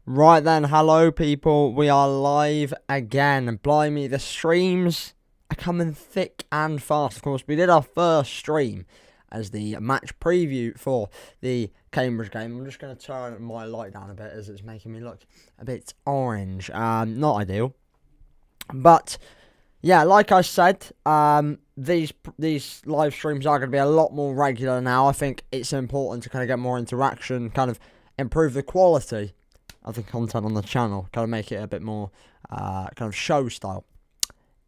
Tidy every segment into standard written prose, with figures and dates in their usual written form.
Right then, hello people, we are live again. Blimey, the streams are coming thick and fast. Of course, we did our first stream as the match preview for the Cambridge game. I'm just going to turn my light down a bit as it's making me look a bit orange. Not ideal. But, yeah, like I said, these live streams are going to be a lot more regular now. I think it's important to kind of get more interaction, kind of improve the quality of the content on the channel, kind of make it a bit more kind of show style,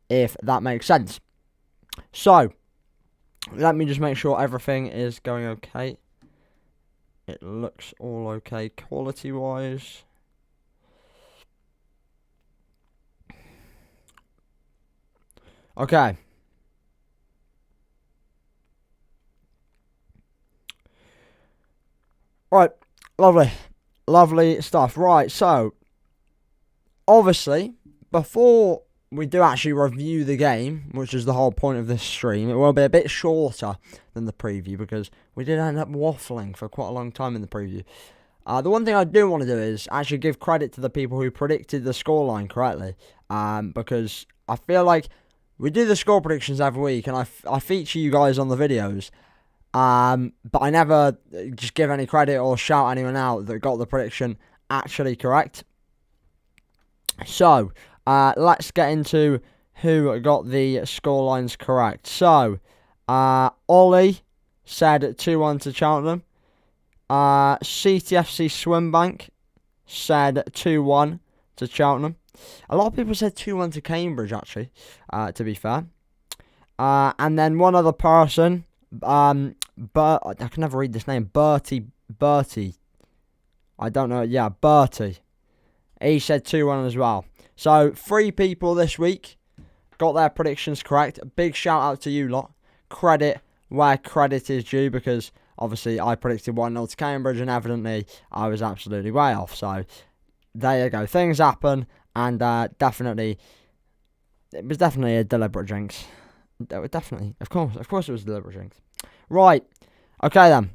if that makes sense. So, let me just make sure everything is going okay. It looks all okay quality wise. Okay. Right, lovely stuff. Right, so obviously, before we do actually review the game, which is the whole point of this stream, it will be a bit shorter than the preview because we did end up waffling for quite a long time in the preview. The one thing I do want to do is actually give credit to the people who predicted the scoreline correctly, because I feel like we do the score predictions every week, and I feature you guys on the videos, but I never just give any credit or shout anyone out that got the prediction actually correct. So, let's get into who got the scorelines correct. So, Ollie said 2-1 to Cheltenham. CTFC Swimbank said 2-1 to Cheltenham. A lot of people said 2-1 to Cambridge, actually, to be fair. And then one other person, I can never read this name, Bertie. I don't know, yeah, Bertie. He said 2-1 as well. So, 3 people this week got their predictions correct. A big shout out to you lot. Credit where credit is due, because obviously I predicted 1-0 to Cambridge, and evidently I was absolutely way off. So, there you go. Things happen, and it was definitely a deliberate jinx. Definitely, of course it was a deliberate jinx. Right, okay then.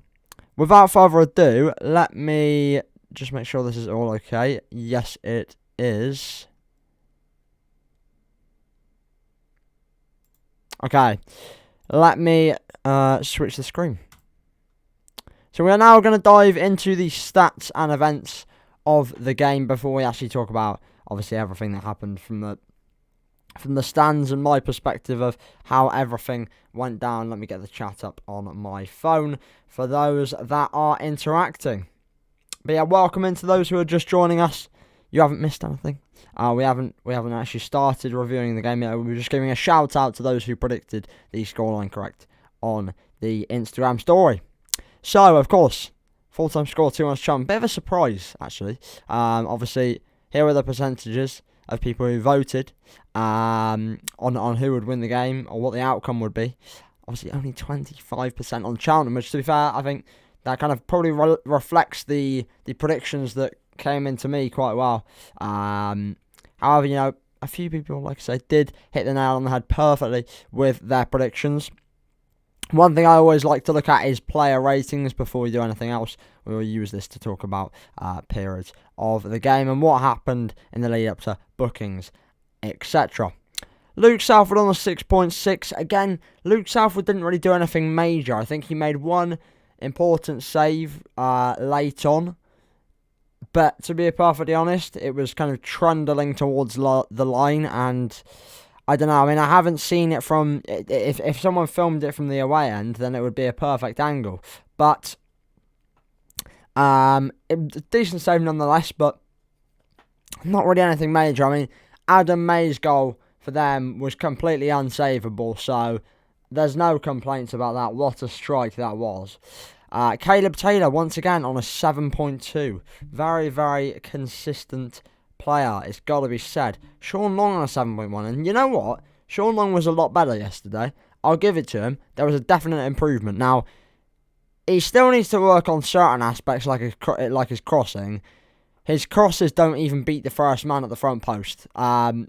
Without further ado, let me just make sure this is all okay. Yes, it is. Okay, let me switch the screen. So we are now going to dive into the stats and events of the game before we actually talk about, obviously, everything that happened from the stands and my perspective of how everything went down. Let me get the chat up on my phone for those that are interacting. But yeah, welcome into those who are just joining us. You haven't missed anything. We haven't actually started reviewing the game yet. We were just giving a shout out to those who predicted the scoreline correct on the Instagram story. So, of course, full-time score 2-1 to Cheltenham. Bit of a surprise, actually. Obviously, here are the percentages of people who voted on who would win the game or what the outcome would be. Obviously, only 25% on Cheltenham, which, to be fair, I think that kind of probably reflects the predictions that came into me quite well. However, you know, a few people, like I said, did hit the nail on the head perfectly with their predictions. One thing I always like to look at is player ratings before we do anything else. We will use this to talk about periods of the game and what happened in the lead up to bookings, etc. Luke Southwood on the 6.6. Again, Luke Southwood didn't really do anything major. I think he made one important save late on. But to be perfectly honest, it was kind of trundling towards the line, and I don't know. I mean, I haven't seen it from... If someone filmed it from the away end, then it would be a perfect angle. But decent save nonetheless, but not really anything major. I mean, Adam May's goal for them was completely unsavable, so there's no complaints about that. What a strike that was. Caleb Taylor, once again, on a 7.2. Very, very consistent player, it's got to be said. Sean Long on a 7.1. And you know what? Sean Long was a lot better yesterday. I'll give it to him. There was a definite improvement. Now, he still needs to work on certain aspects like his crossing. His crosses don't even beat the first man at the front post,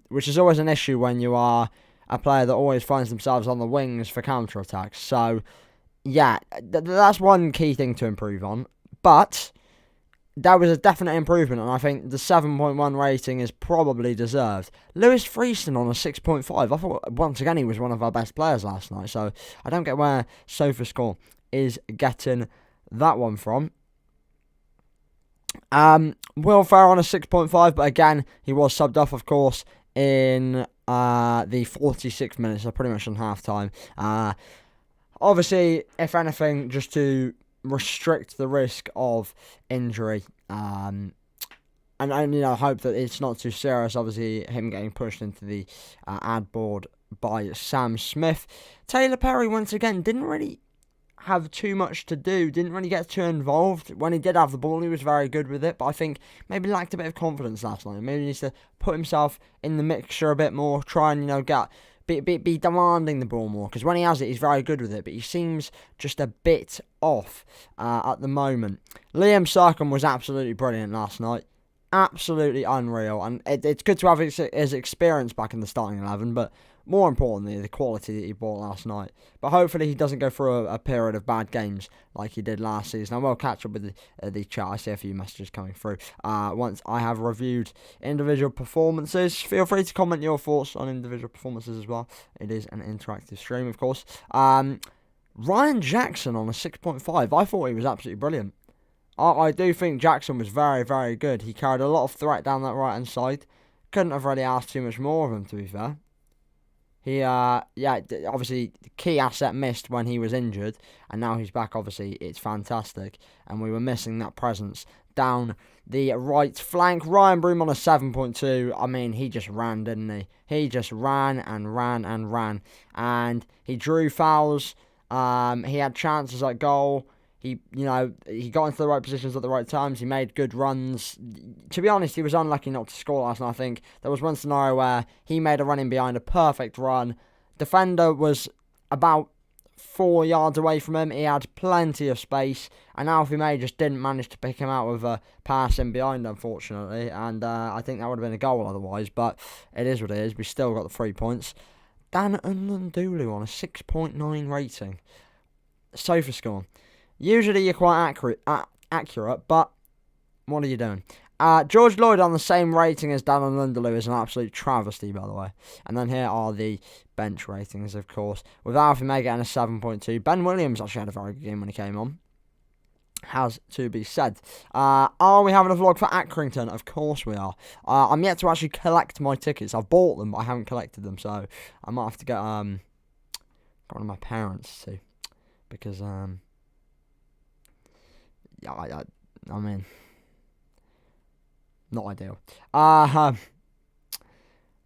which is always an issue when you are a player that always finds themselves on the wings for counter-attacks. So, yeah, that's one key thing to improve on. But That was a definite improvement, and I think the 7.1 rating is probably deserved. Lewis Freeston on a 6.5. I thought, once again, he was one of our best players last night, so I don't get where SofaScore is getting that one from. Will Ferrell on a 6.5, but again, he was subbed off, of course, in the 46 minutes, so pretty much on half-time. Obviously, if anything, just to restrict the risk of injury, and hope that it's not too serious. Obviously, him getting pushed into the ad board by Sam Smith. Taylor Perry, once again, didn't really have too much to do, didn't really get too involved. When he did have the ball, he was very good with it, but I think maybe lacked a bit of confidence last night. Maybe he needs to put himself in the mixture a bit more, try and, be demanding the ball more, because when he has it, he's very good with it, but he seems just a bit off at the moment. Liam Sarkham was absolutely brilliant last night. Absolutely unreal, and it's good to have his experience back in the starting 11, but more importantly, the quality that he brought last night. But hopefully he doesn't go through a period of bad games like he did last season. I will catch up with the chat. I see a few messages coming through. Once I have reviewed individual performances, feel free to comment your thoughts on individual performances as well. It is an interactive stream, of course. Ryan Jackson on a 6.5. I thought he was absolutely brilliant. I do think Jackson was very, very good. He carried a lot of threat down that right-hand side. Couldn't have really asked too much more of him, to be fair. He, obviously, the key asset missed when he was injured, and now he's back, obviously, it's fantastic, and we were missing that presence down the right flank. Ryan Broom on a 7.2, I mean, he just ran, didn't he? He just ran and ran and ran, and he drew fouls, he had chances at goal. He got into the right positions at the right times. He made good runs. To be honest, he was unlucky not to score last night. I think there was one scenario where he made a run in behind, a perfect run. Defender was about 4 yards away from him. He had plenty of space, and Alfie May just didn't manage to pick him out with a pass in behind, unfortunately. And I think that would have been a goal otherwise, but it is what it is. We still got the 3 points. Dan Undulu on a 6.9 rating. SofaScore. Usually you're quite accurate, but what are you doing? George Lloyd on the same rating as Dan Lundaloo is an absolute travesty, by the way. And then here are the bench ratings, of course. With Alfie May getting a 7.2. Ben Williams actually had a very good game when he came on. Has to be said. Are we having a vlog for Accrington? Of course we are. I'm yet to actually collect my tickets. I've bought them, but I haven't collected them, so I might have to get one of my parents to, because yeah, I mean, not ideal.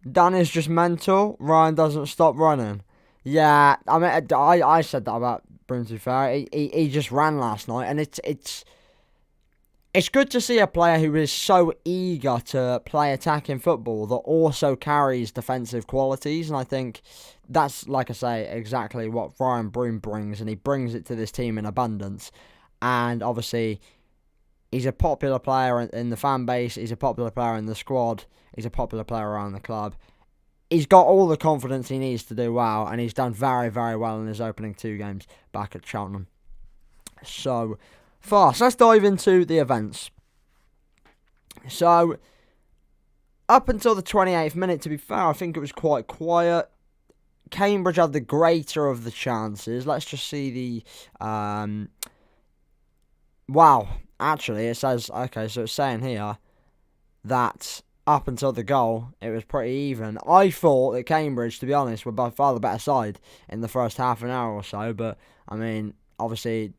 Dan is just mental. Ryan doesn't stop running. Yeah, I mean, I said that about Broom, to be fair. He just ran last night, and it's good to see a player who is so eager to play attacking football that also carries defensive qualities, and I think that's, like I say, exactly what Ryan Broom brings, and he brings it to this team in abundance. And obviously, he's a popular player in the fan base. He's a popular player in the squad. He's a popular player around the club. He's got all the confidence he needs to do well, and he's done very, very well in his opening 2 games back at Cheltenham. So far, so let's dive into the events. So, up until the 28th minute, to be fair, I think it was quite quiet. Cambridge had the greater of the chances. Let's just see the... Wow, actually, it says, okay, so it's saying here that up until the goal, it was pretty even. I thought that Cambridge, to be honest, were by far the better side in the first half an hour or so, but, I mean, obviously,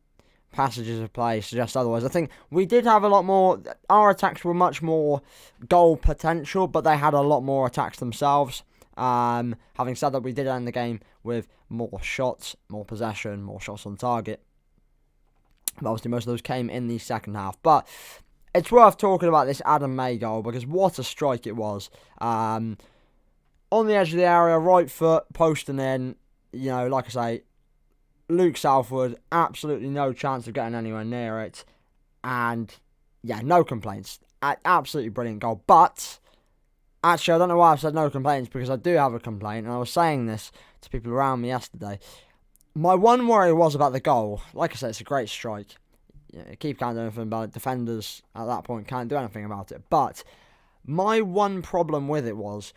passages of play suggest otherwise. I think we did have a lot more, our attacks were much more goal potential, but they had a lot more attacks themselves. Having said that, we did end the game with more shots, more possession, more shots on target. But obviously, most of those came in the second half. But it's worth talking about this Adam May goal, because what a strike it was. On the edge of the area, right foot, posting in. Like I say, Luke Southwood, absolutely no chance of getting anywhere near it. And, yeah, no complaints. Absolutely brilliant goal. But, actually, I don't know why I've said no complaints, because I do have a complaint. And I was saying this to people around me yesterday. My one worry was about the goal. Like I said, it's a great strike. keeper can't do anything about it. Defenders at that point can't do anything about it. But my one problem with it was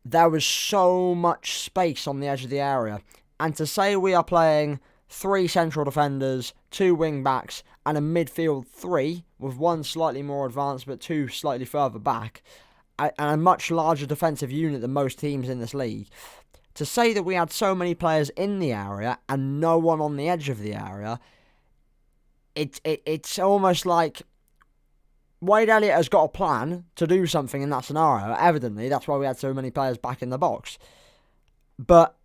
there was so much space on the edge of the area. And to say we are playing 3 central defenders, 2 wing backs, and a midfield 3, with 1 slightly more advanced but 2 slightly further back, and a much larger defensive unit than most teams in this league, to say that we had so many players in the area and no one on the edge of the area, it's almost like Wade Elliott has got a plan to do something in that scenario. Evidently, that's why we had so many players back in the box. But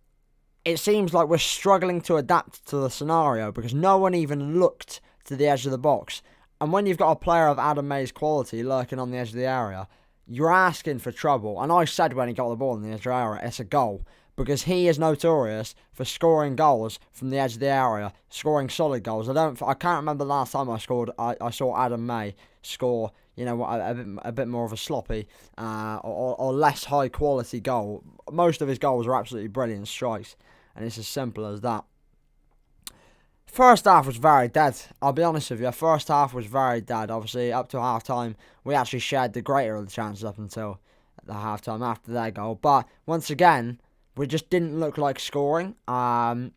it seems like we're struggling to adapt to the scenario because no one even looked to the edge of the box. And when you've got a player of Adam May's quality lurking on the edge of the area, you're asking for trouble. And I said when he got the ball in the edge of the area, it's a goal. Because he is notorious for scoring goals from the edge of the area, scoring solid goals. I can't remember the last time I saw Adam May score, a bit more of a sloppy or less high quality goal. Most of his goals are absolutely brilliant strikes, and it's as simple as that. First half was very dead. I'll be honest with you. First half was very dead. Obviously, up to half time, we actually shared the greater of the chances up until the half time after their goal. But once again, we just didn't look like scoring. But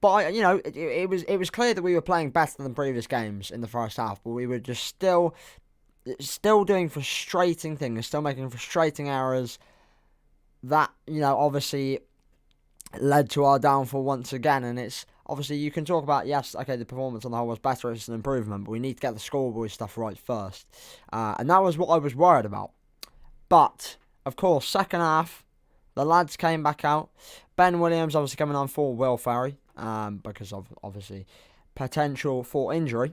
it was clear that we were playing better than previous games in the first half. But we were just still doing frustrating things, still making frustrating errors. That obviously led to our downfall once again. And it's obviously you can talk about the performance on the whole was better, it's an improvement, but we need to get the scoreboard stuff right first. And that was what I was worried about. But of course, second half, the lads came back out. Ben Williams obviously coming on for Will Ferry because of, obviously, potential for injury.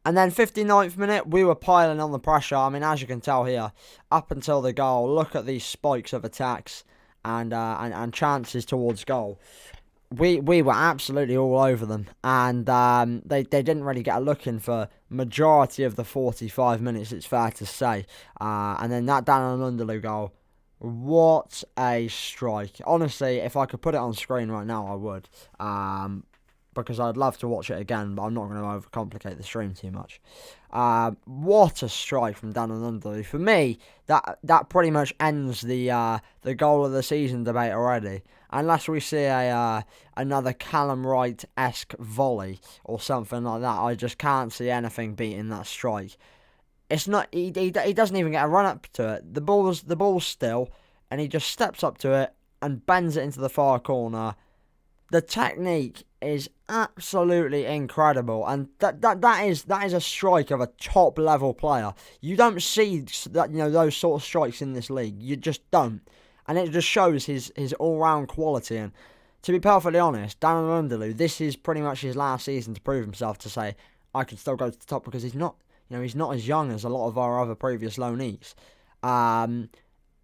And then 59th minute, we were piling on the pressure. I mean, as you can tell here, up until the goal, look at these spikes of attacks and chances towards goal. We were absolutely all over them. And they didn't really get a look in for majority of the 45 minutes, it's fair to say. And then that Dan Alundalou goal, what a strike. Honestly, if I could put it on screen right now, I would. Because I'd love to watch it again, but I'm not going to overcomplicate the stream too much. What a strike from Dan Alundalou. For me, that pretty much ends the goal of the season debate already. Unless we see another Callum Wright-esque volley or something like that, I just can't see anything beating that strike. It's not. He doesn't even get a run up to it. The ball's still, and he just steps up to it and bends it into the far corner. The technique is absolutely incredible, and that is a strike of a top level player. You don't see that those sort of strikes in this league. You just don't, and it just shows his all round quality. And to be perfectly honest, Dan Alundalou, this is pretty much his last season to prove himself. To say I could still go to the top because he's not. He's not as young as a lot of our other previous loanees.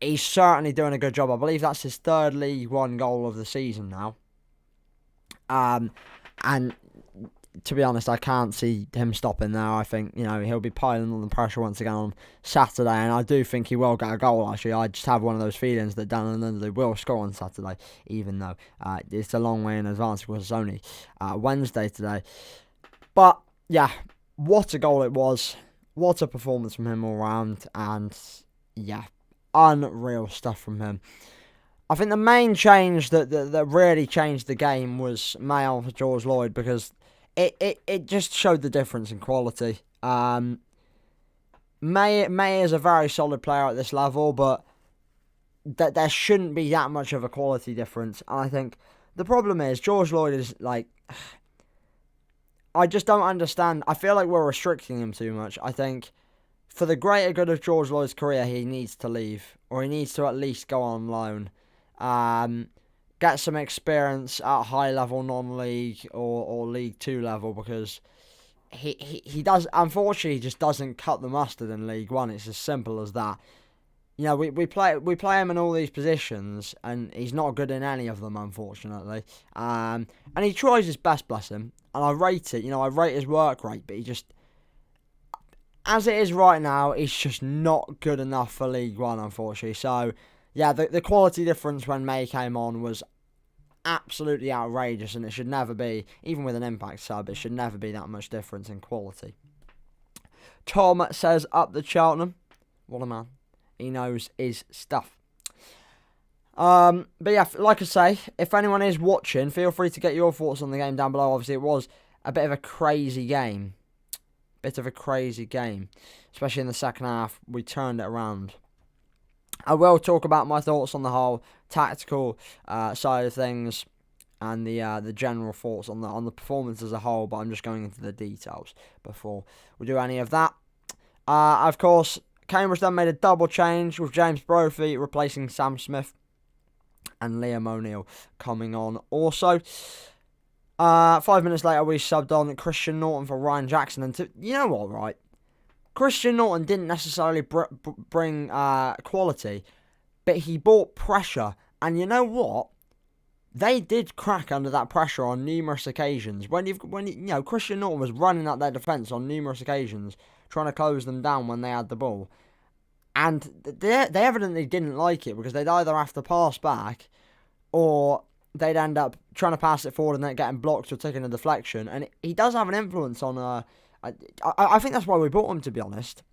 He's certainly doing a good job. I believe that's his 3rd League One goal of the season now. And to be honest, I can't see him stopping there. I think, he'll be piling on the pressure once again on Saturday, and I do think he will get a goal, actually. I just have one of those feelings that Dan Alundalou will score on Saturday, even though it's a long way in advance because it's only Wednesday today. But, yeah, what a goal it was. What a performance from him all round. And, yeah, unreal stuff from him. I think the main change that really changed the game was Mayo for George Lloyd, because it just showed the difference in quality. May is a very solid player at this level, but there shouldn't be that much of a quality difference. And I think the problem is George Lloyd is like... I just don't understand. I feel like we're restricting him too much. I think for the greater good of George Lloyd's career, he needs to leave, or he needs to at least go on loan. Get some experience at high level non-league or League 2 level, because he does, unfortunately, he just doesn't cut the mustard in League 1. It's as simple as that. We play him in all these positions, and he's not good in any of them, unfortunately. And he tries his best, bless him. And I rate it. I rate his work rate, but he just, as it is right now, he's just not good enough for League 1, unfortunately. So, yeah, the quality difference when May came on was absolutely outrageous, and it should never be, even with an impact sub, it should never be that much difference in quality. Tom says, up the Cheltenham. What a man. He knows his stuff. But yeah, like I say, if anyone is watching, feel free to get your thoughts on the game down below. Obviously, it was a bit of a crazy game. Especially in the second half. We turned it around. I will talk about my thoughts on the whole tactical side of things and the general thoughts on the performance as a whole, but I'm just going into the details before we do any of that. Of course, Cambridge then made a double change with James Brophy replacing Sam Smith and Liam O'Neill coming on also. 5 minutes later, we subbed on Christian Norton for Ryan Jackson. And you know what, right? Christian Norton didn't necessarily bring quality, but he brought pressure. And you know what? They did crack under that pressure on numerous occasions. When Christian Norton was running at their defence on numerous occasions, trying to close them down when they had the ball. And they evidently didn't like it, because they'd either have to pass back or they'd end up trying to pass it forward and then getting blocked or taking a deflection. And he does have an influence on... I think that's why we bought him, to be honest.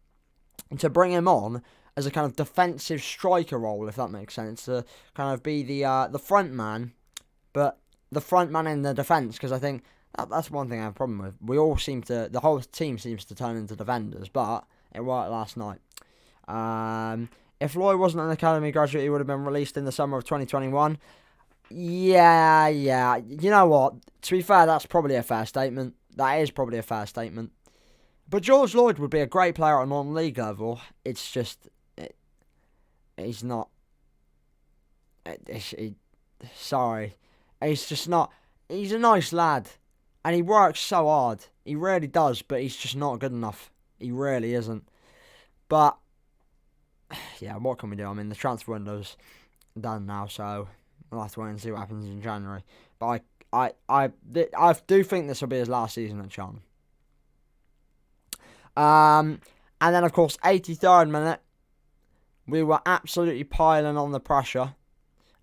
To bring him on as a kind of defensive striker role, if that makes sense. To kind of be the front man, but the front man in the defence. Because I think that's one thing I have a problem with. The whole team seems to turn into defenders, but it worked last night. If Lloyd wasn't an academy graduate, he would have been released in the summer of 2021. Yeah. You know what? To be fair, that's probably a fair statement. That is probably a fair statement. But George Lloyd would be a great player at a non-league level. It's just... he's not... sorry. He's just not... He's a nice lad. And he works so hard. He really does, but he's just not good enough. He really isn't. But... yeah, what can we do? I mean, the transfer window's done now, so we'll have to wait and see what happens in January. But I do think this will be his last season at Cheltenham. And then, of course, 83rd minute, we were absolutely piling on the pressure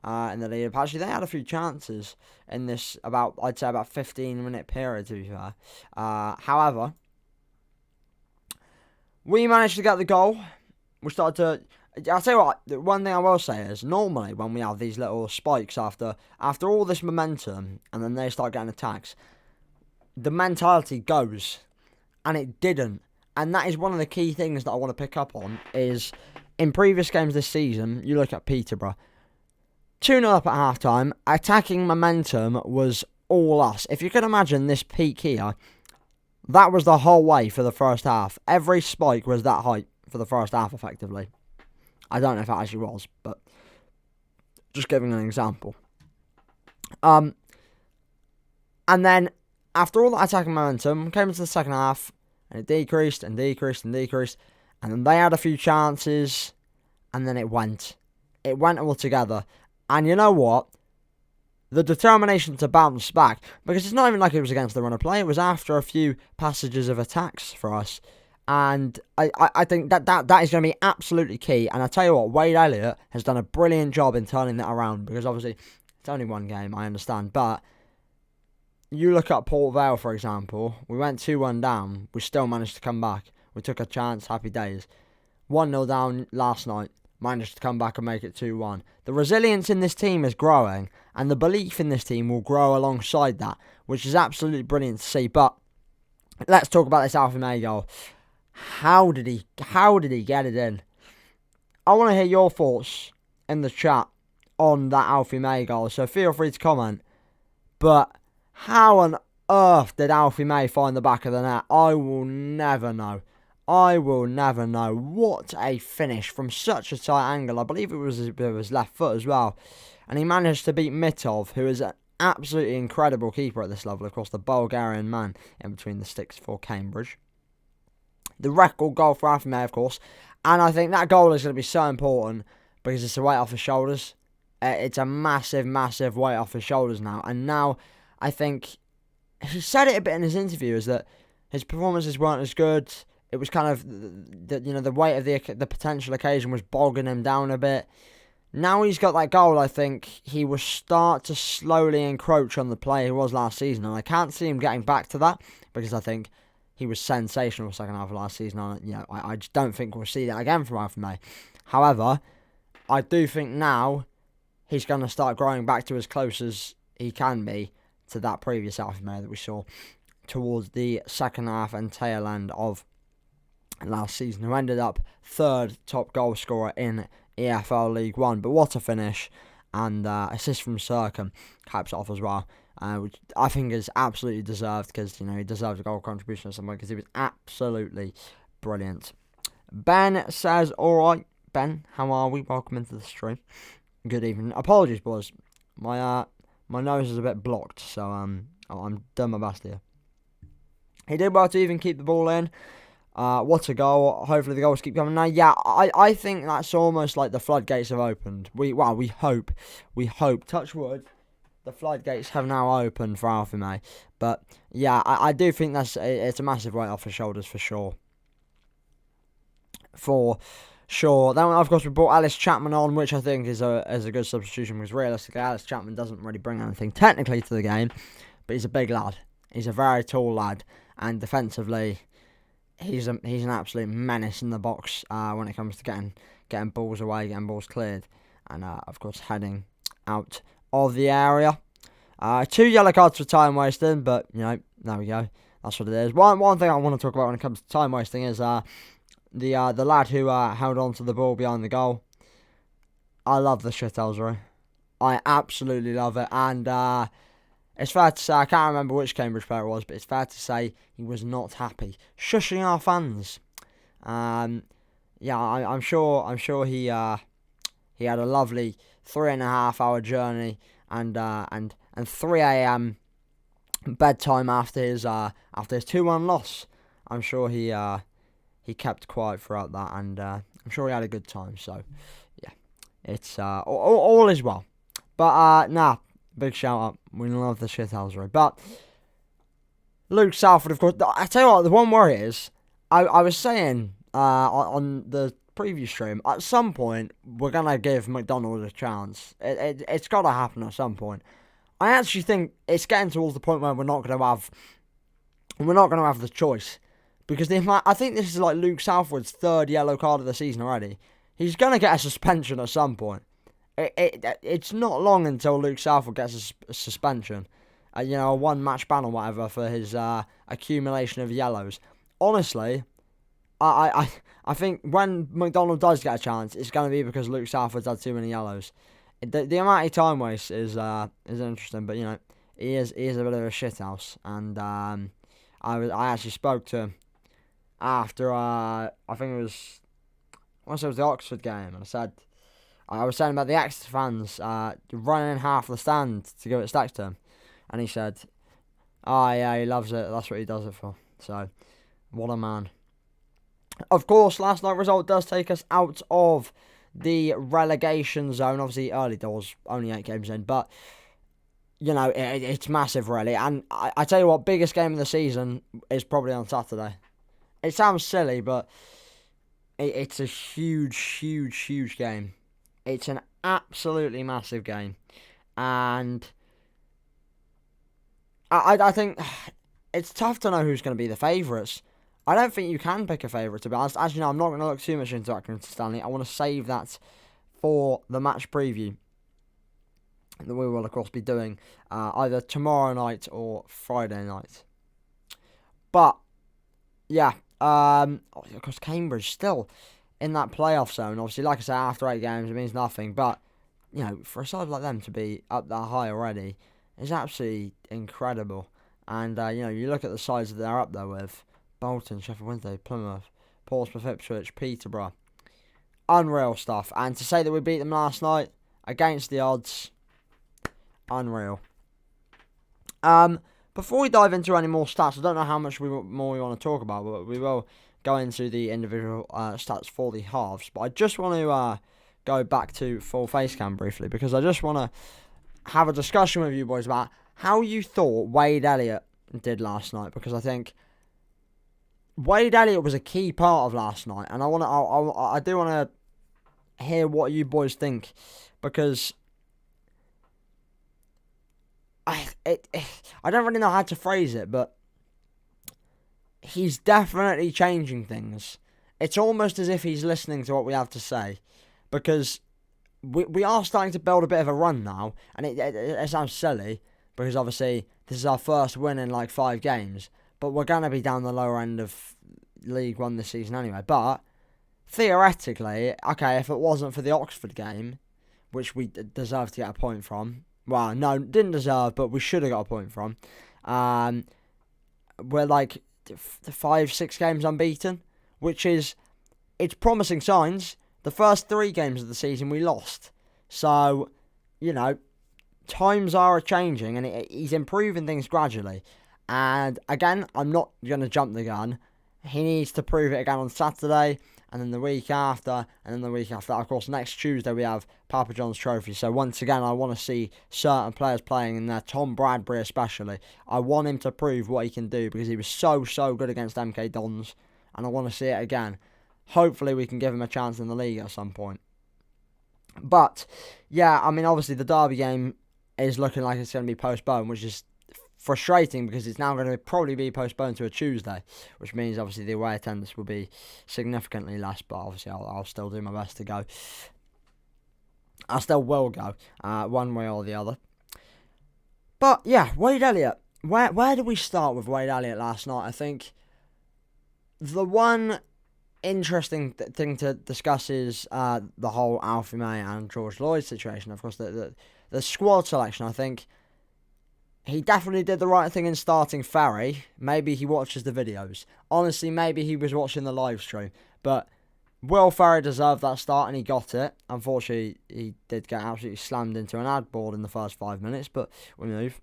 in the lead. Actually, they had a few chances in this I'd say about 15-minute period, to be fair. However, we managed to get the goal. We started to... I'll tell you what, one thing I will say is, normally when we have these little spikes after all this momentum, and then they start getting attacks, the mentality goes, and it didn't. And that is one of the key things that I want to pick up on, is in previous games this season, you look at Peterborough, 2-0 up at half-time, attacking momentum was all us. If you can imagine this peak here, that was the whole way for the first half. Every spike was that height for the first half, effectively. I don't know if it actually was, but just giving an example. And then, after all that attacking momentum, came into the second half, and it decreased, and then they had a few chances, and then it went. It went altogether. And you know what? The determination to bounce back, because it's not even like it was against the run of play, it was after a few passages of attacks for us. And I think that is going to be absolutely key. And I tell you what, Wade Elliott has done a brilliant job in turning that around, because obviously it's only one game, I understand, but you look at Port Vale, for example, we went 2-1 down, we still managed to come back. We took a chance, happy days. 1-0 down last night, managed to come back and make it 2-1. The resilience in this team is growing, and the belief in this team will grow alongside that, which is absolutely brilliant to see. But let's talk about this Alfie May goal. How did he get it in? I want to hear your thoughts in the chat on that Alfie May goal, so feel free to comment. But how on earth did Alfie May find the back of the net? I will never know. What a finish from such a tight angle. I believe it was with his left foot as well. And he managed to beat Mitov, who is an absolutely incredible keeper at this level. Of course, the Bulgarian man in between the sticks for Cambridge. The record goal for Alfie May, of course. And I think that goal is going to be so important, because it's a weight off his shoulders. It's a massive, massive weight off his shoulders now. And now, I think, he said it a bit in his interview, is that his performances weren't as good. It was kind of, the weight of the potential occasion was bogging him down a bit. now he's got that goal, I think he will start to slowly encroach on the player he was last season. And I can't see him getting back to that because I think he was sensational second half of last season. I just don't think we'll see that again from Alfie May. However, I do think now he's going to start growing back to as close as he can be to that previous Alfie May that we saw towards the second half and tail end of last season, who ended up third top goal scorer in EFL League One. But what a finish, and assist from Circum caps it off as well, which I think is absolutely deserved, because he deserved a goal contribution at some point because he was absolutely brilliant. Ben says, alright, Ben, how are we? Welcome into the stream. Good evening. Apologies, boys. My nose is a bit blocked, so I'm doing my best here. He did well to even keep the ball in. What a goal. Hopefully the goals keep coming. Now, yeah, I think that's almost like the floodgates have opened. We hope, touch wood, the floodgates have now opened for Alfie May. But, yeah, I do think it's a massive weight off his shoulders for sure. Then, of course, we brought Alice Chapman on, which I think is a good substitution, because realistically, Alice Chapman doesn't really bring anything technically to the game, but he's a big lad. He's a very tall lad, and defensively, he's an absolute menace in the box when it comes to getting balls away, getting balls cleared, and of course heading out of the area. 2 yellow cards for time wasting, but there we go. That's what it is. One thing I want to talk about when it comes to time wasting is the lad who held on to the ball behind the goal. I love the shithousery. I absolutely love it, and it's fair to say, I can't remember which Cambridge player it was, but it's fair to say he was not happy. Shushing our fans. I'm sure he had a lovely 3.5 hour journey and 3 a.m. bedtime after his 2-1 loss. I'm sure he kept quiet throughout that, and I'm sure he had a good time. So yeah, it's all is well. But big shout out. We love the shithousery. But Luke Salford, of course. I tell you what, the one worry is, I was saying on the preview stream, at some point we're gonna give McDonald a chance. It's got to happen at some point. I actually think it's getting towards the point where we're not gonna have the choice, because I think this is like Luke Salford's 3rd yellow card of the season already. He's gonna get a suspension at some point. It's not long until Luke Salford gets a suspension, a 1-match ban or whatever for his accumulation of yellows. Honestly, I think when McDonald does get a chance, it's going to be because Luke Salford's had too many yellows. The amount of time waste is interesting, but he is a bit of a shithouse, and I actually spoke to him after I think it was the Oxford game, and I was saying about the Exeter fans running half the stand to give it stacks to him. And he said, oh yeah, he loves it. That's what he does it for. So, what a man. Of course, last night's result does take us out of the relegation zone. Obviously, early doors, only 8 games in. But, it's massive, really. And I tell you what, biggest game of the season is probably on Saturday. It sounds silly, but it's a huge, huge, huge game. It's an absolutely massive game, and I think it's tough to know who's going to be the favourites. I don't think you can pick a favourite, to be honest. As you know, I'm not going to look too much into Accrington Stanley. I want to save that for the match preview that we will, of course, be doing either tomorrow night or Friday night. But, yeah, of course, Cambridge still in that playoff zone. Obviously, like I said, after 8 games, it means nothing. But, for a side like them to be up that high already is absolutely incredible. And, you look at the sides that they're up there with: Bolton, Sheffield Wednesday, Plymouth, Portsmouth, Ipswich, Peterborough. Unreal stuff. And to say that we beat them last night, against the odds, unreal. Before we dive into any more stats, I don't know how much more we want to talk about, but we will go into the individual stats for the halves. But I just want to go back to full face cam briefly, because I just want to have a discussion with you boys about how you thought Wade Elliott did last night, because I think Wade Elliott was a key part of last night, and I do want to hear what you boys think, because I don't really know how to phrase it, but he's definitely changing things. It's almost as if he's listening to what we have to say, because we are starting to build a bit of a run now, and it sounds silly, because obviously this is our first win in like 5 games, but we're going to be down the lower end of League One this season anyway. But theoretically, okay, if it wasn't for the Oxford game, which we deserved to get a point from, well, no, didn't deserve, but we should have got a point from, we're like 5-6 games unbeaten, which is, it's promising signs. The first 3 games of the season we lost, so times are changing, and he's improving things gradually. And again, I'm not going to jump the gun. He needs to prove it again on Saturday, and then the week after, and then the week after. Of course, next Tuesday we have Papa John's Trophy. So once again, I want to see certain players playing in there, Tom Bradbury especially. I want him to prove what he can do, because he was so good against MK Dons, and I want to see it again. Hopefully we can give him a chance in the league at some point. But, yeah, I mean, obviously the Derby game is looking like it's going to be postponed, which is frustrating, because it's now going to probably be postponed to a Tuesday, which means obviously the away attendance will be significantly less, but obviously I'll still do my best to go. I still will go, one way or the other. But yeah, Wade Elliott. Where did we start with Wade Elliott last night? I think the one interesting thing to discuss is the whole Alfie May and George Lloyd situation. Of course, the squad selection, I think he definitely did the right thing in starting Ferry. Maybe he watches the videos. Honestly, maybe he was watching the live stream. But Will Ferry deserved that start, and he got it. Unfortunately, he did get absolutely slammed into an ad board in the first 5 minutes, but we move.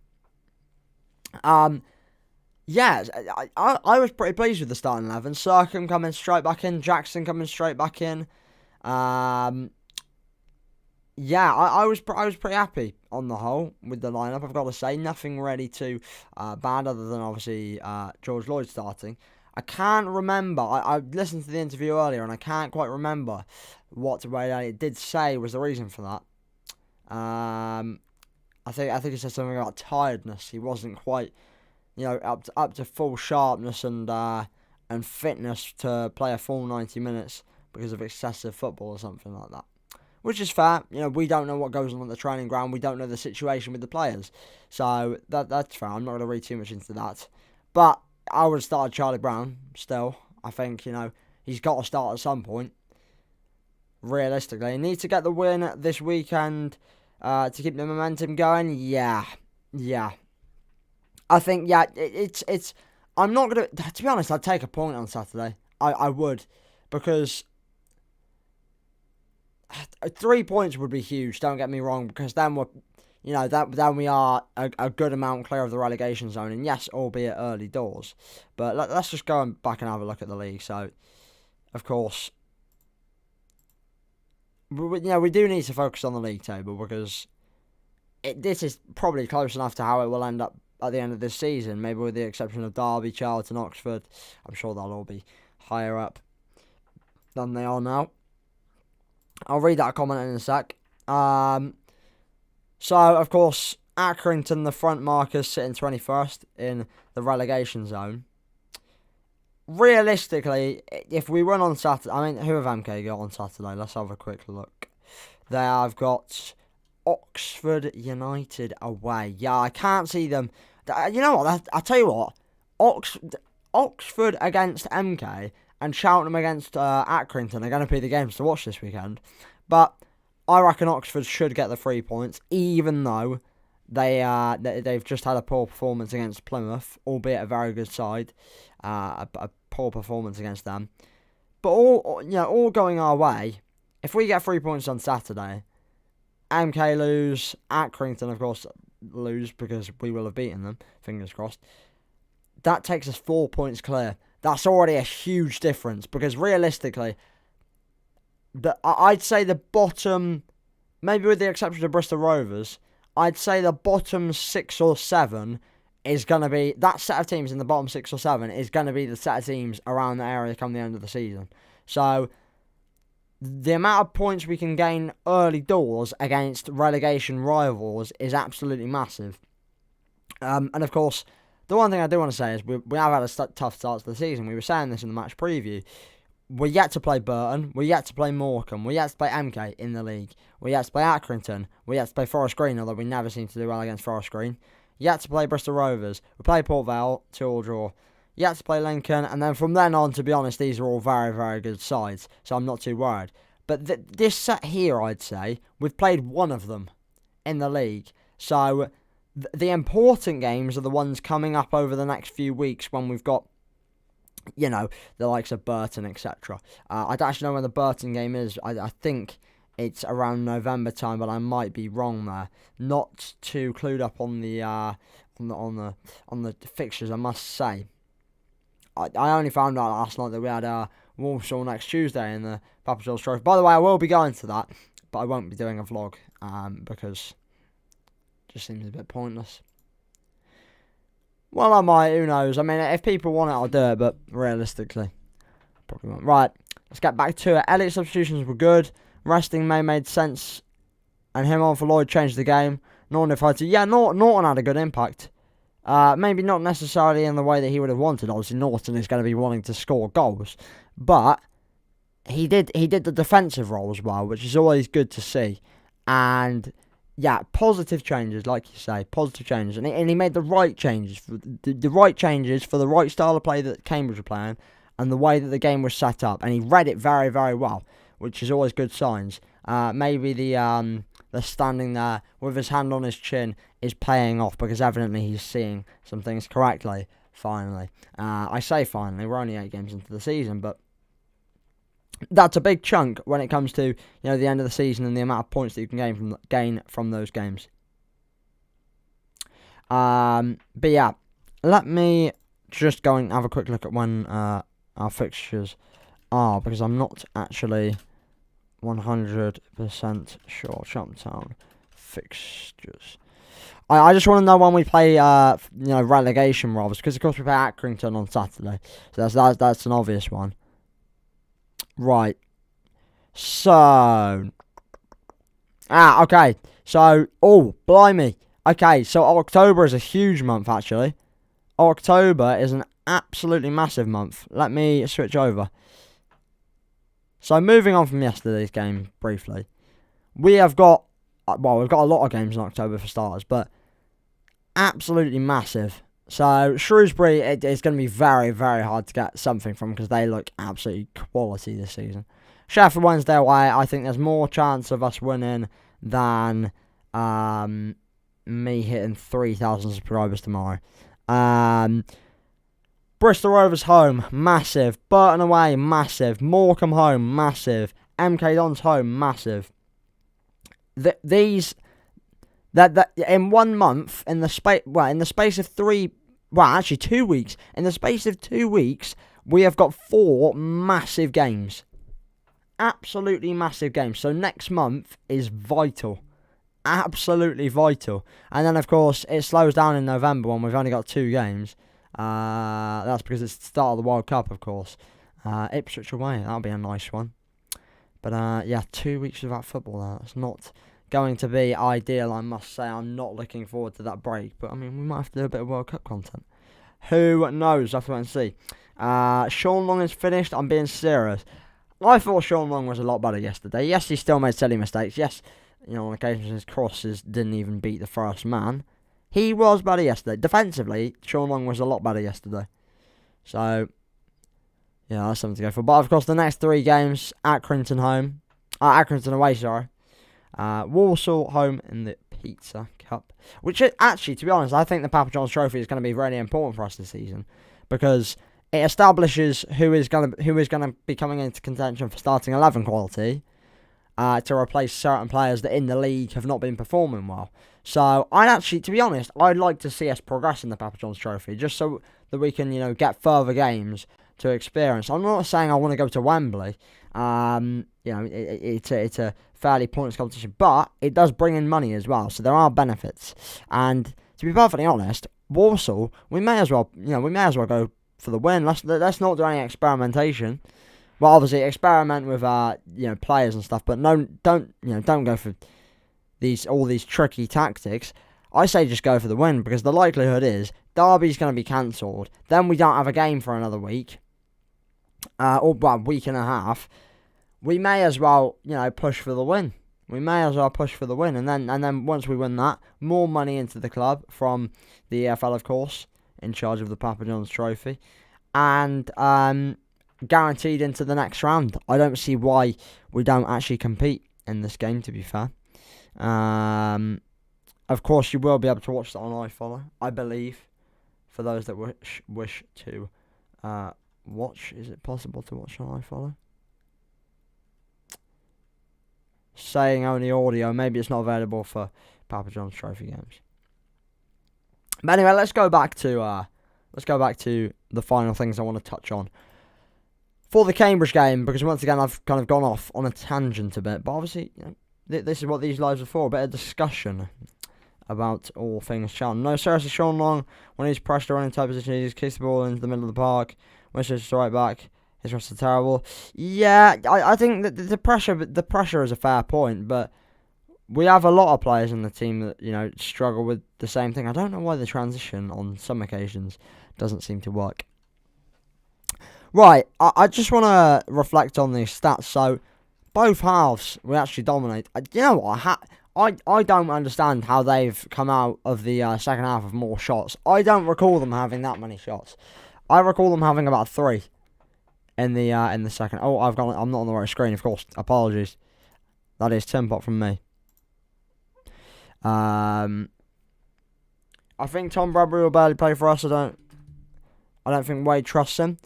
Yeah, I was pretty pleased with the starting 11. Sercombe coming straight back in. Jackson coming straight back in. Yeah, I was pretty happy on the whole with the lineup. I've got to say, nothing really too bad, other than obviously George Lloyd starting. I can't remember. I listened to the interview earlier, and I can't quite remember what Wade Elliott did say was the reason for that. I think he said something about tiredness. He wasn't quite, up to full sharpness and fitness to play a full 90 minutes because of excessive football or something like that. Which is fair. We don't know what goes on at the training ground. We don't know the situation with the players. So that's fair. I'm not going to read too much into that. But I would have started Charlie Brown still. I think, he's got to start at some point. Realistically. He needs to get the win this weekend to keep the momentum going. Yeah. I think, it's I'm not going to be honest, I'd take a point on Saturday. I would. Because 3 points would be huge, don't get me wrong, because then we're, then we are a good amount clear of the relegation zone, and yes, albeit early doors. But let's just go back and have a look at the league. So, of course, we do need to focus on the league table, because this is probably close enough to how it will end up at the end of this season, maybe with the exception of Derby, Charlton, Oxford. I'm sure they'll all be higher up than they are now. I'll read that comment in a sec. So, of course, Accrington, the front markers, sitting 21st in the relegation zone. Realistically, if we win on Saturday, I mean, who have MK got on Saturday? Let's have a quick look. There I've got Oxford United away. Yeah, I can't see them. You know what? I'll tell you what. Oxford against MK and Cheltenham against Accrington are going to be the games to watch this weekend. But I reckon Oxford should get the 3 points, even though they've just had a poor performance against Plymouth, albeit a very good side. A poor performance against them. But all going our way, if we get 3 points on Saturday, MK lose, Accrington, of course, lose because we will have beaten them, fingers crossed. That takes us 4 points clear. That's already a huge difference, because realistically, I'd say the bottom, maybe with the exception of Bristol Rovers, I'd say the bottom 6 or 7 is going to be, that set of teams in the bottom 6 or 7 is going to be the set of teams around the area come the end of the season. So, the amount of points we can gain early doors against relegation rivals is absolutely massive. And of course, the one thing I do want to say is we have had a tough start to the season. We were saying this in the match preview. We're yet to play Burton. We're yet to play Morecambe. We're yet to play MK in the league. We're yet to play Accrington. We're yet to play Forest Green, although we never seem to do well against Forest Green. Yet to play Bristol Rovers. We play Port Vale, 2-2 draw. Yet to play Lincoln, and then from then on, to be honest, these are all very, very good sides, so I'm not too worried. But this set here, I'd say, we've played one of them in the league. So the important games are the ones coming up over the next few weeks when we've got, you know, the likes of Burton, etc. I don't actually know when the Burton game is. I think it's around November time, but I might be wrong there. Not too clued up on the fixtures, I must say. I only found out last night that we had Walsall next Tuesday in the Papa John's Trophy. By the way, I will be going to that, but I won't be doing a vlog because it just seems a bit pointless. Well, I might, who knows. I mean, if people want it, I'll do it, but realistically, probably won't. Right, let's get back to it. Elliott's substitutions were good. Resting May made sense, and him on for Lloyd changed the game. Norton if Norton had a good impact. Maybe not necessarily in the way that he would have wanted. Obviously, Norton is going to be wanting to score goals, but he did the defensive role as well, which is always good to see. And yeah, positive changes, like you say, positive changes, and he made the right changes, the right changes for the right style of play that Cambridge were playing, and the way that the game was set up, and he read it very, very well, which is always good signs. Maybe the standing there with his hand on his chin is paying off because evidently he's seeing some things correctly, finally. I say finally, we're only 8 games into the season, but that's a big chunk when it comes to, you know, the end of the season and the amount of points that you can gain from those games. But yeah, let me just go and have a quick look at when our fixtures are, because I'm not actually 100% sure. Cheltenham fixtures. I just want to know when we play, relegation rivals, because of course we play Accrington on Saturday, so that's an obvious one. Right. So, okay. So, blimey. Okay, so October is a huge month actually. October is an absolutely massive month. Let me switch over. So moving on from yesterday's game briefly, we've got a lot of games in October for starters, but absolutely massive. So Shrewsbury, it's going to be very, very hard to get something from because they look absolutely quality this season. Sheffield Wednesday away, I think there's more chance of us winning than me hitting 3,000 subscribers tomorrow. Bristol Rovers home, massive. Burton away, massive. Morecambe home, massive. MK Dons home, massive. These in 1 month, in the space of 2 weeks. In the space of 2 weeks, we have got 4 massive games. Absolutely massive games. So next month is vital. Absolutely vital. And then, of course, it slows down in November when we've only got 2 games. That's because it's the start of the World Cup, of course. Ipswich away, that'll be a nice one. But, 2 weeks without football there. That's not going to be ideal, I must say. I'm not looking forward to that break. But, I mean, we might have to do a bit of World Cup content. Who knows? I'll have to wait and see. Sean Long is finished. I'm being serious. I thought Sean Long was a lot better yesterday. Yes, he still made silly mistakes. Yes, on occasions his crosses didn't even beat the first man. He was better yesterday. Defensively, Sean Long was a lot better yesterday. So, yeah, that's something to go for. But, of course, the next 3 games, Accrington home. Accrington away, sorry. Walsall home in the Pizza Cup. Which, actually, to be honest, I think the Papa John's Trophy is going to be really important for us this season. Because it establishes who is going to be coming into contention for starting 11 quality. To replace certain players that in the league have not been performing well. So, to be honest, I'd like to see us progress in the Papa John's Trophy, just so that we can, get further games to experience. I'm not saying I want to go to Wembley. It's a fairly pointless competition, but it does bring in money as well, so there are benefits. And to be perfectly honest, Walsall, we may as well go for the win. Let's not do any experimentation. Well, obviously experiment with players and stuff, but no, don't go for all these tricky tactics. I say just go for the win, because the likelihood is Derby's going to be cancelled. Then we don't have a game for another week, or week and a half. We may as well, push for the win. And then once we win that, more money into the club from the EFL, of course, in charge of the Papa John's Trophy, and guaranteed into the next round. I don't see why we don't actually compete in this game, to be fair. Of course, you will be able to watch that on iFollow, I believe, for those that wish to watch. Is it possible to watch on iFollow? Saying only audio. Maybe it's not available for Papa John's Trophy games. But anyway, let's go back to the final things I want to touch on for the Cambridge game, because once again I've kind of gone off on a tangent a bit. But obviously, this is what these lives are for, a bit of discussion about all things Cheltenham. No, seriously, Sean Long, when he's pressed around in tight position, he just kicks the ball into the middle of the park. When it's right back, his runs are terrible. Yeah, I think that the pressure is a fair point, but we have a lot of players in the team that, struggle with the same thing. I don't know why the transition on some occasions doesn't seem to work. Right, I just want to reflect on these stats. So, both halves, we actually dominate. You know what? I don't understand how they've come out of the second half with more shots. I don't recall them having that many shots. I recall them having about 3 in the second. Oh, I'm not on the right screen, of course. Apologies. That is Tim Pot from me. I think Tom Bradbury will barely play for us. I don't think Wade trusts him.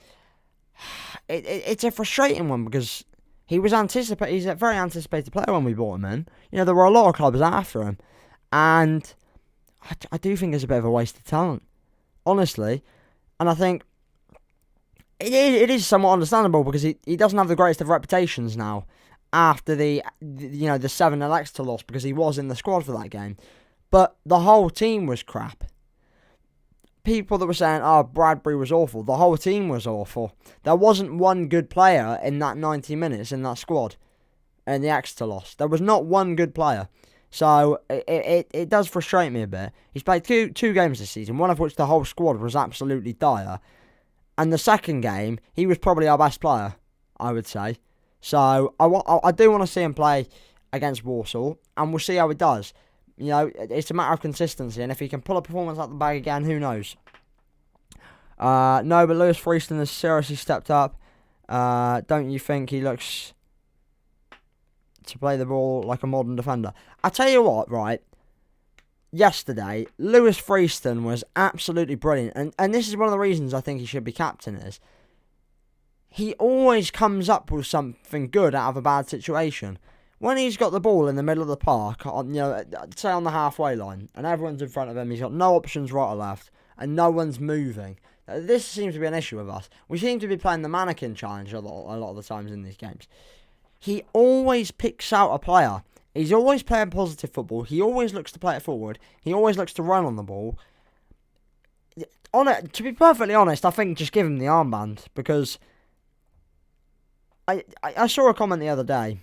It's a frustrating one, because he's a very anticipated player when we bought him in. There were a lot of clubs after him, and I do think it's a bit of a waste of talent, honestly. And I think it is somewhat understandable, because he doesn't have the greatest of reputations now after the 7-0 Exeter loss, because he was in the squad for that game. But the whole team was crap. People that were saying, Bradbury was awful, the whole team was awful. There wasn't one good player in that 90 minutes in that squad in the Exeter loss. There was not one good player. So it does frustrate me a bit. He's played two games this season, one of which the whole squad was absolutely dire. And the second game, he was probably our best player, I would say. So I do want to see him play against Walsall, and we'll see how he does. It's a matter of consistency, and if he can pull a performance out the bag again, who knows? No, but Lewis Freeston has seriously stepped up. Don't you think he looks to play the ball like a modern defender? I tell you what, right? Yesterday, Lewis Freeston was absolutely brilliant, and this is one of the reasons I think he should be captain. Is he always comes up with something good out of a bad situation. When he's got the ball in the middle of the park, say on the halfway line, and everyone's in front of him, he's got no options right or left, and no one's moving. This seems to be an issue with us. We seem to be playing the mannequin challenge a lot of the times in these games. He always picks out a player. He's always playing positive football. He always looks to play it forward. He always looks to run on the ball. To be perfectly honest, I think just give him the armband, because I saw a comment the other day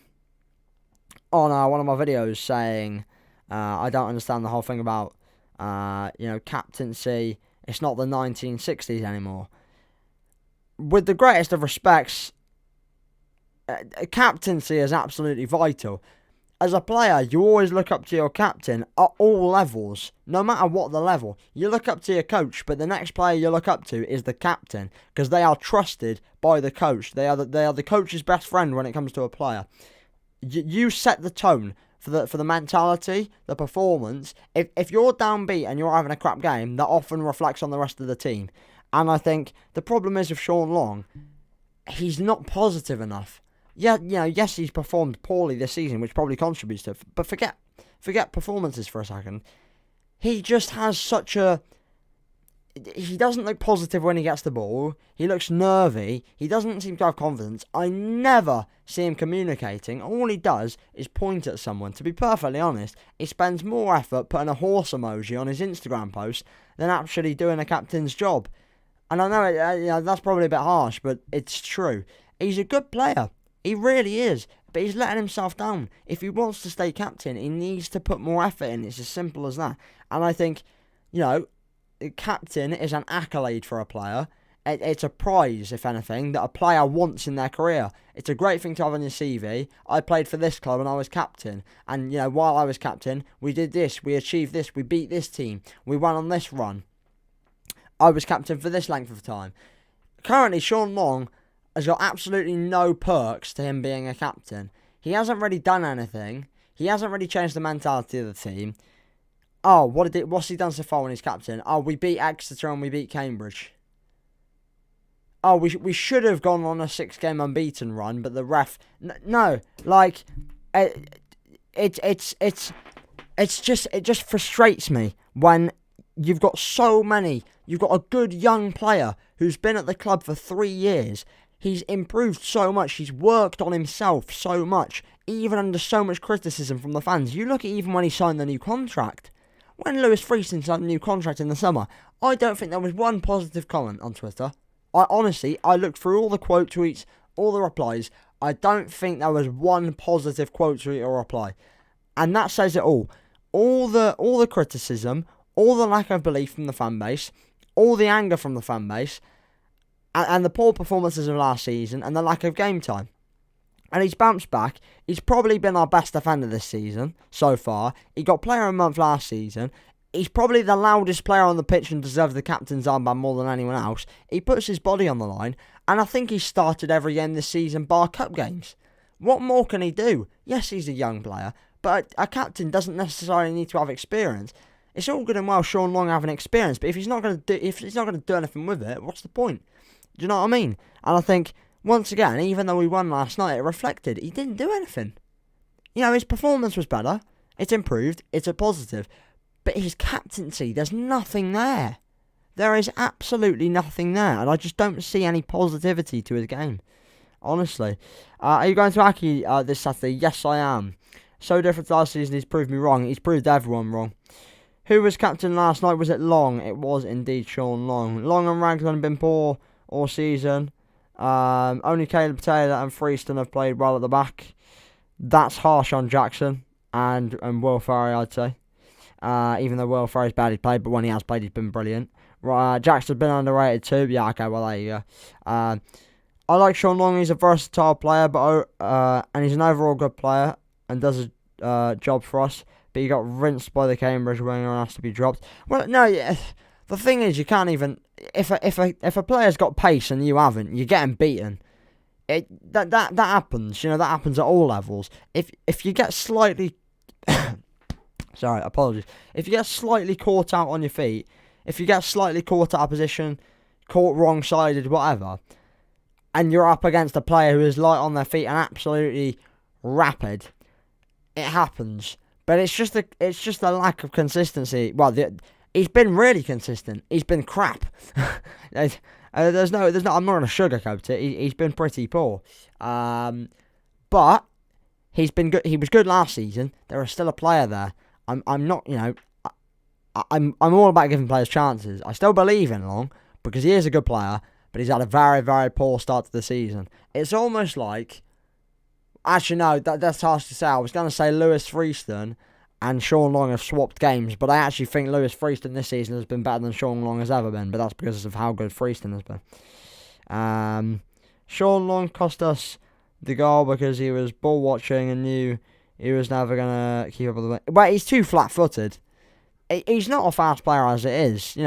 on one of my videos saying I don't understand the whole thing about captaincy. It's not the 1960s anymore. With the greatest of respects, captaincy is absolutely vital. As a player, you always look up to your captain at all levels, no matter what the level. You look up to your coach, but the next player you look up to is the captain, because they are trusted by the coach. They are the coach's best friend when it comes to a player. You set the tone for the mentality, the performance. If you're downbeat and you're having a crap game, that often reflects on the rest of the team. And I think the problem is with Sean Long, he's not positive enough. Yeah, yes, he's performed poorly this season, which probably contributes to it. But forget performances for a second. He just has he doesn't look positive when he gets the ball. He looks nervy. He doesn't seem to have confidence. I never see him communicating. All he does is point at someone. To be perfectly honest, he spends more effort putting a horse emoji on his Instagram post than actually doing a captain's job. And I know that's probably a bit harsh, but it's true. He's a good player. He really is. But he's letting himself down. If he wants to stay captain, he needs to put more effort in. It's as simple as that. And I think, captain is an accolade for a player. It's a prize, if anything, that a player wants in their career. It's a great thing to have on your CV. I played for this club and I was captain. And, while I was captain, we did this, we achieved this, we beat this team, we went on this run. I was captain for this length of time. Currently, Sean Long has got absolutely no perks to him being a captain. He hasn't really done anything. He hasn't really changed the mentality of the team. Oh, what's he done so far when he's captain? Oh, we beat Exeter and we beat Cambridge. Oh, we should have gone on a 6-game unbeaten run, but the ref... No, like... It just frustrates me when you've got so many... You've got a good young player who's been at the club for 3 years. He's improved so much. He's worked on himself so much, even under so much criticism from the fans. You look at even when he signed the new contract. When Lewis Freeston signed the new contract in the summer, I don't think there was one positive comment on Twitter. I looked through all the quote tweets, all the replies. I don't think there was one positive quote tweet or reply. And that says it all. All the criticism, all the lack of belief from the fan base, all the anger from the fan base, and the poor performances of last season, and the lack of game time. And he's bounced back. He's probably been our best defender this season, so far. He got player of the month last season. He's probably the loudest player on the pitch and deserves the captain's armband more than anyone else. He puts his body on the line, and I think he's started every game this season bar cup games. What more can he do? Yes, he's a young player, but a captain doesn't necessarily need to have experience. It's all good and well Sean Long having experience, but if he's not going to do anything with it, what's the point? Do you know what I mean? And I think, once again, even though we won last night, it reflected he didn't do anything. His performance was better. It's improved. It's a positive. But his captaincy, there's nothing there. There is absolutely nothing there. And I just don't see any positivity to his game. Honestly. Are you going to Aki this Saturday? Yes, I am. So different to last season, he's proved me wrong. He's proved everyone wrong. Who was captain last night? Was it Long? It was indeed Sean Long. Long and Raglan have been poor all season. Only Caleb Taylor and Freeston have played well at the back. That's harsh on Jackson and Will Ferry, I'd say. Even though Will Ferry's badly played, but when he has played, he's been brilliant. Jackson's been underrated too. Yeah, okay, well, there you go. I like Sean Long. He's a versatile player, and he's an overall good player and does a job for us. But he got rinsed by the Cambridge winger and has to be dropped. Well, no, the thing is, you can't even... If a player's got pace and you haven't, you're getting beaten. That happens. That happens at all levels. If you get slightly... Sorry, apologies. If you get slightly caught out on your feet, if you get slightly caught out of position, caught wrong-sided, whatever, and you're up against a player who is light on their feet and absolutely rapid, it happens. But it's just a lack of consistency. Well, he's been really consistent. He's been crap. there's no. I'm not going to sugarcoat it. He's been pretty poor. But he's been good. He was good last season. There is still a player there. I'm not. I'm all about giving players chances. I still believe in Long because he is a good player, but he's had a very, very poor start to the season. It's almost like... Actually, no, that's harsh to say. I was going to say Lewis Freeston and Sean Long have swapped games, but I actually think Lewis Freeston this season has been better than Sean Long has ever been, but that's because of how good Freeston has been. Sean Long cost us the goal because he was ball watching and knew he was never going to keep up with the... But he's too flat-footed. He's not a fast player as it is. He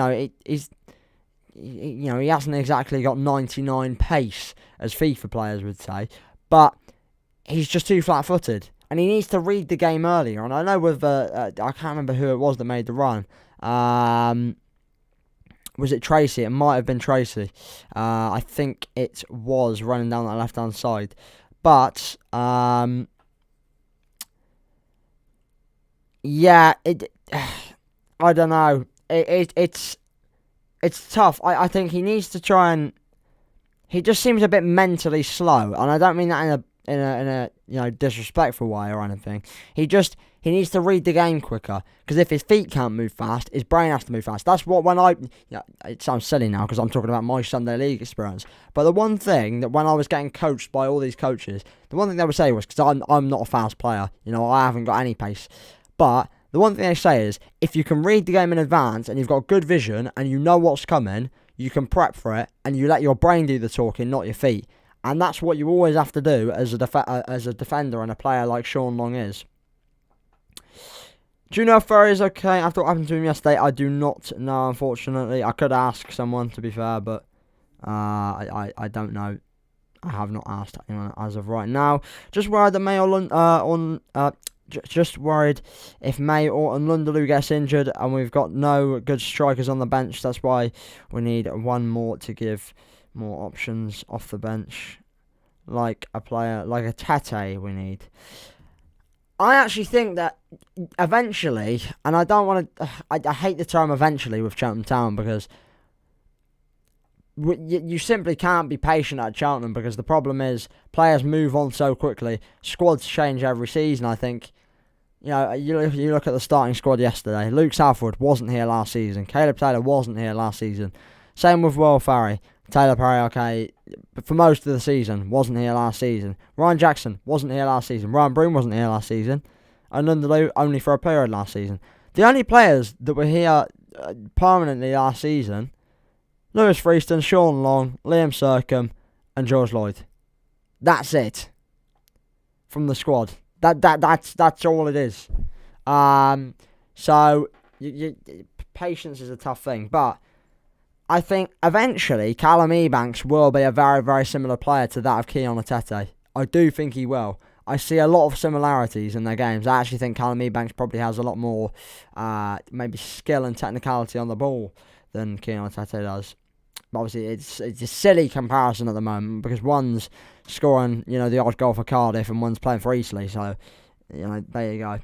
hasn't exactly got 99 pace, as FIFA players would say, but he's just too flat-footed, and he needs to read the game earlier. And I know with I can't remember who it was that made the run. Was it Tracy? It might have been Tracy. I think it was running down that left-hand side, but yeah, I don't know. It's tough. I think he needs to try and... He just seems a bit mentally slow, and I don't mean that in a disrespectful way or anything. He needs to read the game quicker, because if his feet can't move fast, his brain has to move fast. That's what it sounds silly now because I'm talking about my Sunday League experience. But the one thing that when I was getting coached by all these coaches, the one thing they would say was, because I'm not a fast player, I haven't got any pace, but the one thing they say is, if you can read the game in advance and you've got good vision and you know what's coming, you can prep for it and you let your brain do the talking, not your feet. And that's what you always have to do as a defender and a player like Sean Long is. Do you know if Ferry is okay after what happened to him yesterday? I do not know, unfortunately. I could ask someone, to be fair, but I don't know. I have not asked anyone as of right now. Just worried that just worried if May or Lundalu gets injured, and we've got no good strikers on the bench. That's why we need one more to give more options off the bench, like a player like a Tete. We need. I actually think that eventually, and I don't want to. I hate the term eventually with Cheltenham Town, because you simply can't be patient at Cheltenham, because the problem is players move on so quickly. Squads change every season. I think, you look at the starting squad yesterday. Luke Southwood wasn't here last season. Caleb Taylor wasn't here last season. Same with Will Ferry. Taylor Perry, okay, but for most of the season, wasn't here last season. Ryan Jackson wasn't here last season. Ryan Broom wasn't here last season. And Lundalu only for a period last season. The only players that were here permanently last season: Lewis Freeston, Sean Long, Liam Sercombe, and George Lloyd. That's it from the squad. That's all it is. So patience is a tough thing, but I think eventually Callum Ebanks will be a very, very similar player to that of Keon Atete. I do think he will. I see a lot of similarities in their games. I actually think Callum Ebanks probably has a lot more maybe skill and technicality on the ball than Keon Atete does. But obviously, it's a silly comparison at the moment, because one's scoring, the odd goal for Cardiff and one's playing for Eastleigh. So, there you go.